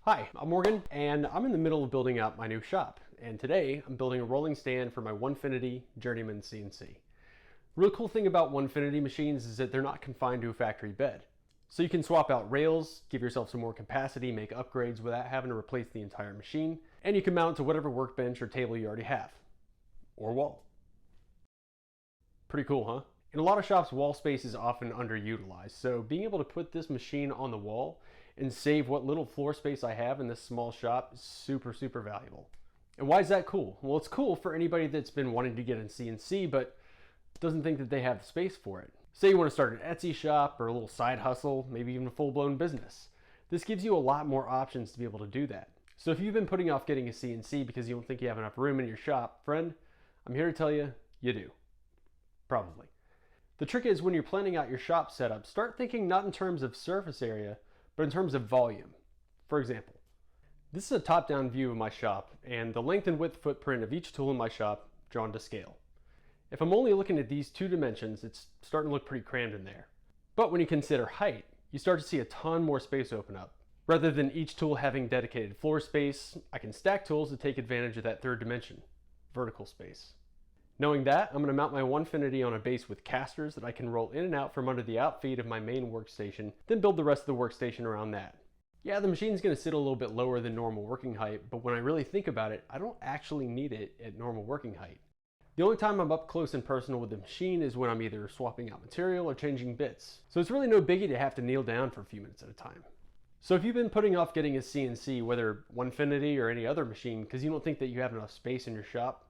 Hi, I'm Morgan, and I'm in the middle of building out my new shop. And today, I'm building a rolling stand for my Onefinity Journeyman CNC. Really cool thing about Onefinity machines is that they're not confined to a factory bed. So you can swap out rails, give yourself some more capacity, make upgrades without having to replace the entire machine, and you can mount it to whatever workbench or table you already have. Or wall. Pretty cool, huh? In a lot of shops, wall space is often underutilized, so being able to put this machine on the wall and save what little floor space I have in this small shop is super valuable. And why is that cool? Well, it's cool for anybody that's been wanting to get in CNC but doesn't think that they have the space for it. Say you want to start an Etsy shop or a little side hustle, maybe even a full-blown business. This gives you a lot more options to be able to do that. So if you've been putting off getting a CNC because you don't think you have enough room in your shop, friend, I'm here to tell you, you do. Probably. The trick is when you're planning out your shop setup, start thinking not in terms of surface area, but in terms of volume. For example, this is a top-down view of my shop and the length and width footprint of each tool in my shop drawn to scale. If I'm only looking at these two dimensions, it's starting to look pretty crammed in there. But when you consider height, you start to see a ton more space open up. Rather than each tool having dedicated floor space, I can stack tools to take advantage of that third dimension, vertical space. Knowing that, I'm going to mount my Onefinity on a base with casters that I can roll in and out from under the outfeed of my main workstation, then build the rest of the workstation around that. Yeah, the machine's going to sit a little bit lower than normal working height, but when I really think about it, I don't actually need it at normal working height. The only time I'm up close and personal with the machine is when I'm either swapping out material or changing bits. So it's really no biggie to have to kneel down for a few minutes at a time. So if you've been putting off getting a CNC, whether Onefinity or any other machine, because you don't think that you have enough space in your shop,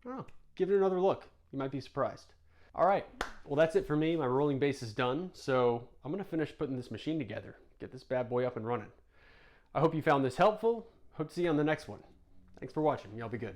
I don't know. Give it another look. You might be surprised. All right, well that's it for me. My rolling base is done, so I'm gonna finish putting this machine together, get this bad boy up and running. I hope you found this helpful. Hope to see you on the next one. Thanks for watching. Y'all be good.